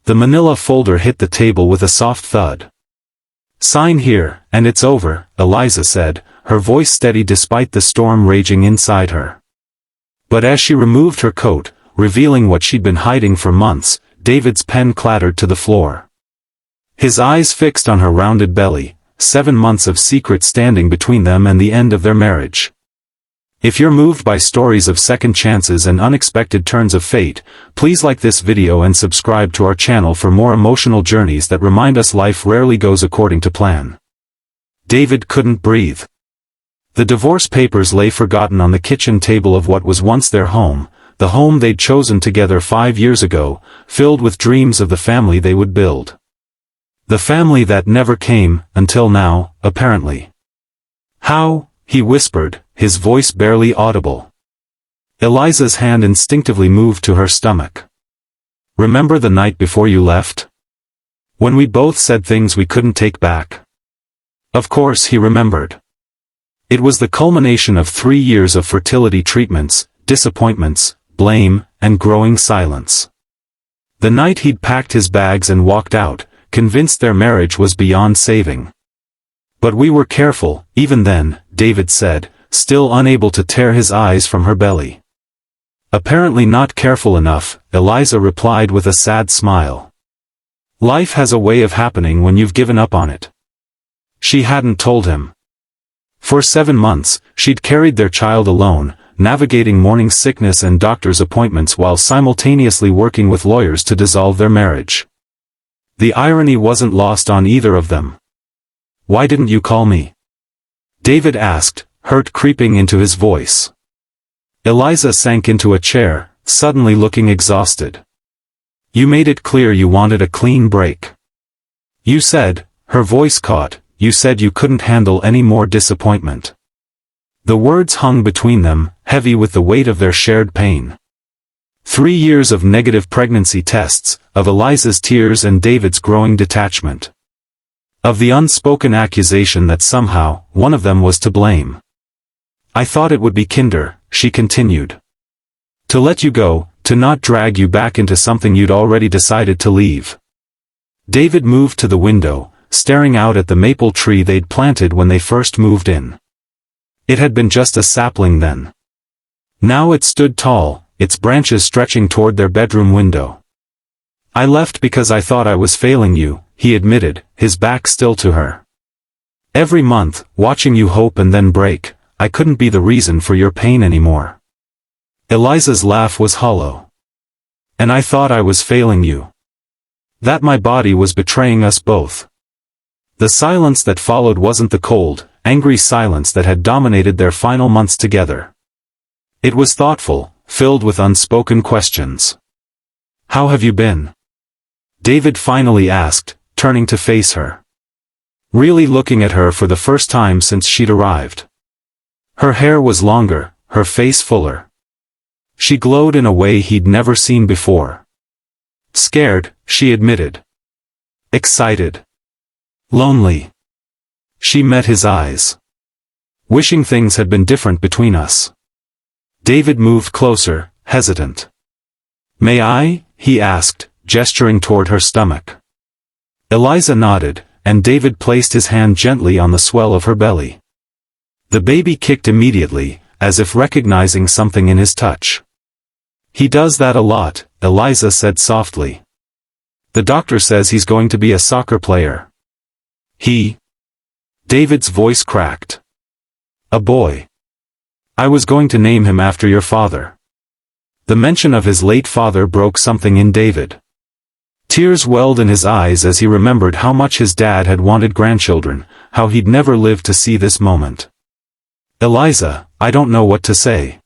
The manila folder hit the table with a soft thud. "Sign here, and it's over," Eliza said, her voice steady despite the storm raging inside her. But as she removed her coat, revealing what she'd been hiding for months, David's pen clattered to the floor. His eyes fixed on her rounded belly, 7 months of secret standing between them and the end of their marriage. If you're moved by stories of second chances and unexpected turns of fate, please like this video and subscribe to our channel for more emotional journeys that remind us life rarely goes according to plan. David couldn't breathe. The divorce papers lay forgotten on the kitchen table of what was once their home, the home they'd chosen together 5 years ago, filled with dreams of the family they would build. The family that never came, until now, apparently. "How?" he whispered, his voice barely audible. Eliza's hand instinctively moved to her stomach. "Remember the night before you left? When we both said things we couldn't take back?" Of course he remembered. It was the culmination of 3 years of fertility treatments, disappointments, blame, and growing silence. The night he'd packed his bags and walked out, convinced their marriage was beyond saving. "But we were careful, even then," David said, still unable to tear his eyes from her belly. "Apparently not careful enough," Eliza replied with a sad smile. "Life has a way of happening when you've given up on it." She hadn't told him. For 7 months, she'd carried their child alone, navigating morning sickness and doctor's appointments while simultaneously working with lawyers to dissolve their marriage. The irony wasn't lost on either of them. "Why didn't you call me?" David asked, hurt creeping into his voice. Eliza sank into a chair, suddenly looking exhausted. "You made it clear you wanted a clean break. You said," her voice caught, "you said you couldn't handle any more disappointment." The words hung between them, heavy with the weight of their shared pain. 3 years of negative pregnancy tests, of Eliza's tears and David's growing detachment. Of the unspoken accusation that somehow, one of them was to blame. "I thought it would be kinder," she continued. "To let you go, to not drag you back into something you'd already decided to leave." David moved to the window, staring out at the maple tree they'd planted when they first moved in. It had been just a sapling then. Now it stood tall, its branches stretching toward their bedroom window. "I left because I thought I was failing you," he admitted, his back still to her. "Every month, watching you hope and then break, I couldn't be the reason for your pain anymore." Eliza's laugh was hollow. "And I thought I was failing you. That my body was betraying us both." The silence that followed wasn't the cold, angry silence that had dominated their final months together. It was thoughtful, filled with unspoken questions. "How have you been?" David finally asked, turning to face her. Really looking at her for the first time since she'd arrived. Her hair was longer, her face fuller. She glowed in a way he'd never seen before. "Scared," she admitted. "Excited. Lonely." She met his eyes. "Wishing things had been different between us." David moved closer, hesitant. "May I?" he asked, gesturing toward her stomach. Eliza nodded, and David placed his hand gently on the swell of her belly. The baby kicked immediately, as if recognizing something in his touch. "He does that a lot," Eliza said softly. "The doctor says he's going to be a soccer player." "He?" David's voice cracked. "A boy. I was going to name him after your father." The mention of his late father broke something in David. Tears welled in his eyes as he remembered how much his dad had wanted grandchildren, how he'd never lived to see this moment. "Eliza, I don't know what to say.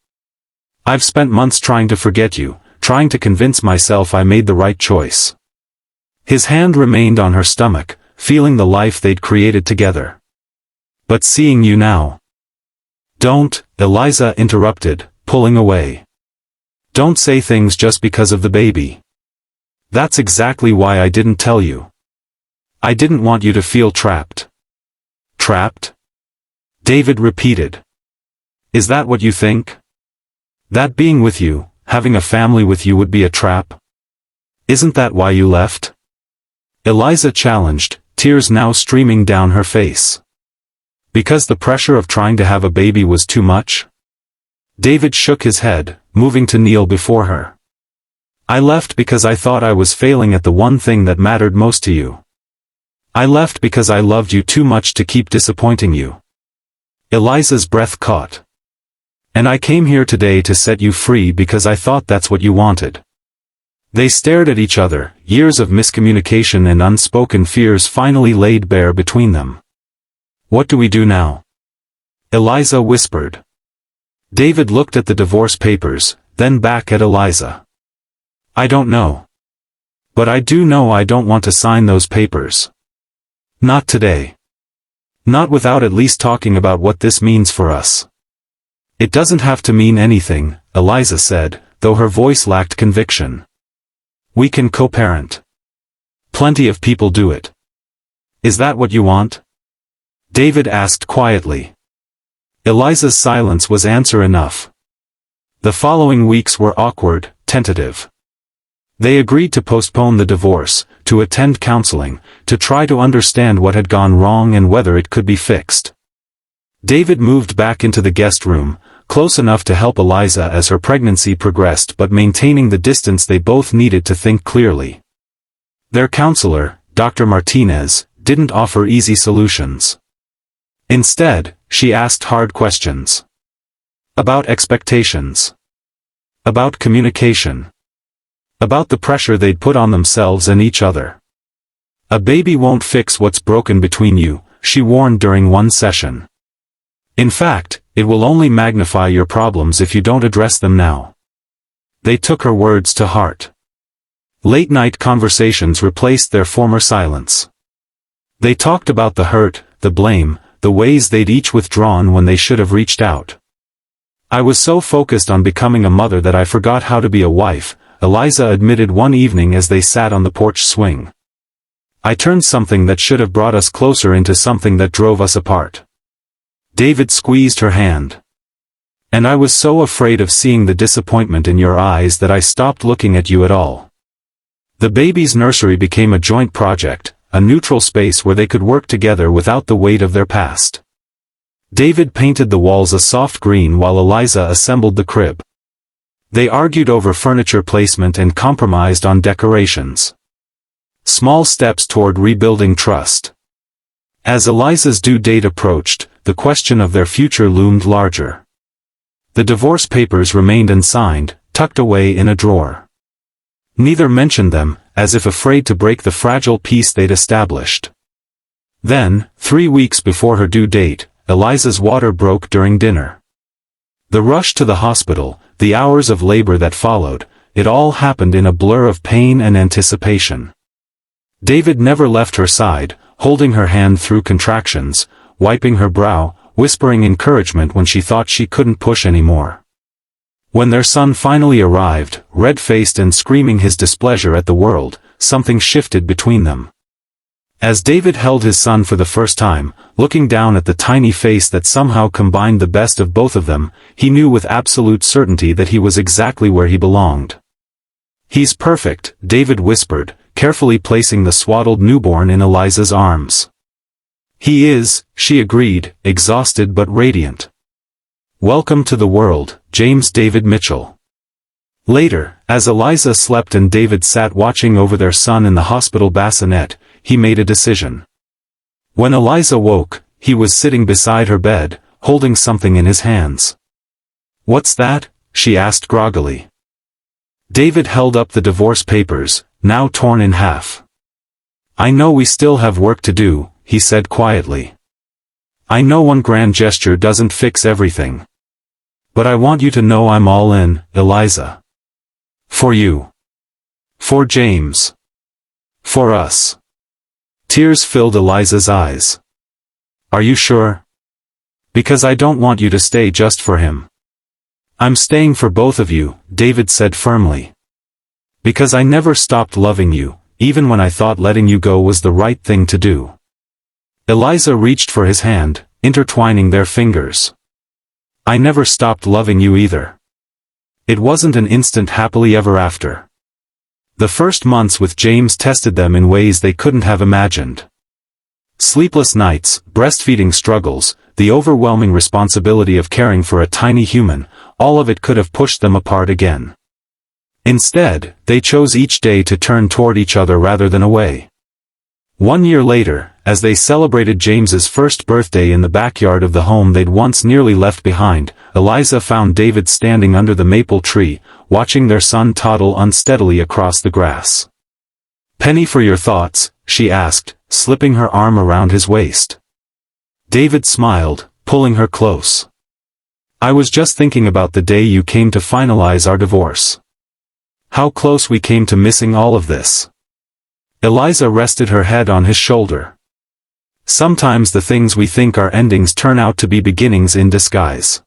I've spent months trying to forget you, trying to convince myself I made the right choice." His hand remained on her stomach, feeling the life they'd created together. "But seeing you now—" "Don't," Eliza interrupted, pulling away. "Don't say things just because of the baby. That's exactly why I didn't tell you. I didn't want you to feel trapped." "Trapped?" David repeated. "Is that what you think? That being with you, having a family with you would be a trap?" Isn't that why you left? Eliza challenged, tears now streaming down her face. Because the pressure of trying to have a baby was too much? David shook his head, moving to kneel before her. I left because I thought I was failing at the one thing that mattered most to you. I left because I loved you too much to keep disappointing you. Eliza's breath caught. And I came here today to set you free because I thought that's what you wanted. They stared at each other, years of miscommunication and unspoken fears finally laid bare between them. What do we do now? Eliza whispered. David looked at the divorce papers, then back at Eliza. I don't know. But I do know I don't want to sign those papers. Not today. Not without at least talking about what this means for us. It doesn't have to mean anything, Eliza said, though her voice lacked conviction. We can co-parent. Plenty of people do it. Is that what you want? David asked quietly. Eliza's silence was answer enough. The following weeks were awkward, tentative. They agreed to postpone the divorce, to attend counseling, to try to understand what had gone wrong and whether it could be fixed. David moved back into the guest room, close enough to help Eliza as her pregnancy progressed but maintaining the distance they both needed to think clearly. Their counselor, Dr. Martinez, didn't offer easy solutions. Instead, she asked hard questions. About expectations. About communication. About the pressure they'd put on themselves and each other. A baby won't fix what's broken between you, she warned during one session. In fact, it will only magnify your problems if you don't address them now. They took her words to heart. Late-night conversations replaced their former silence. They talked about the hurt, the blame, the ways they'd each withdrawn when they should have reached out. I was so focused on becoming a mother that I forgot how to be a wife, Eliza admitted one evening as they sat on the porch swing. I turned something that should have brought us closer into something that drove us apart. David squeezed her hand. And I was so afraid of seeing the disappointment in your eyes that I stopped looking at you at all. The baby's nursery became a joint project, a neutral space where they could work together without the weight of their past. David painted the walls a soft green while Eliza assembled the crib. They argued over furniture placement and compromised on decorations. Small steps toward rebuilding trust. As Eliza's due date approached, the question of their future loomed larger. The divorce papers remained unsigned, tucked away in a drawer. Neither mentioned them, as if afraid to break the fragile peace they'd established. Then, 3 weeks before her due date, Eliza's water broke during dinner. The rush to the hospital, the hours of labor that followed, it all happened in a blur of pain and anticipation. David never left her side, holding her hand through contractions, wiping her brow, whispering encouragement when she thought she couldn't push anymore. When their son finally arrived, red-faced and screaming his displeasure at the world, something shifted between them. As David held his son for the first time, looking down at the tiny face that somehow combined the best of both of them, he knew with absolute certainty that he was exactly where he belonged. He's perfect, David whispered, carefully placing the swaddled newborn in Eliza's arms. He is, she agreed, exhausted but radiant. Welcome to the world, James David Mitchell. Later, as Eliza slept and David sat watching over their son in the hospital bassinet, he made a decision. When Eliza woke, he was sitting beside her bed, holding something in his hands. What's that? She asked groggily. David held up the divorce papers, now torn in half. I know we still have work to do, he said quietly. I know one grand gesture doesn't fix everything. But I want you to know I'm all in, Eliza. For you. For James. For us. Tears filled Eliza's eyes. Are you sure? Because I don't want you to stay just for him. I'm staying for both of you, David said firmly. Because I never stopped loving you, even when I thought letting you go was the right thing to do. Eliza reached for his hand, intertwining their fingers. I never stopped loving you either. It wasn't an instant happily ever after. The first months with James tested them in ways they couldn't have imagined. Sleepless nights, breastfeeding struggles, the overwhelming responsibility of caring for a tiny human, all of it could have pushed them apart again. Instead, they chose each day to turn toward each other rather than away. 1 year later, as they celebrated James's first birthday in the backyard of the home they'd once nearly left behind, Eliza found David standing under the maple tree, watching their son toddle unsteadily across the grass. "Penny for your thoughts?" she asked, slipping her arm around his waist. David smiled, pulling her close. "I was just thinking about the day you came to finalize our divorce. How close we came to missing all of this." Eliza rested her head on his shoulder. "Sometimes the things we think are endings turn out to be beginnings in disguise."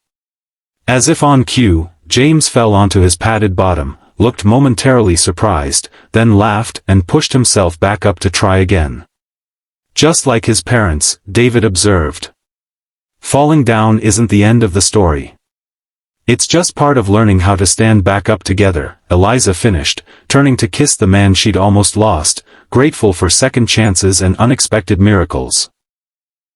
As if on cue, James fell onto his padded bottom, looked momentarily surprised, then laughed and pushed himself back up to try again. Just like his parents, David observed. Falling down isn't the end of the story. It's just part of learning how to stand back up together, Eliza finished, turning to kiss the man she'd almost lost, grateful for second chances and unexpected miracles.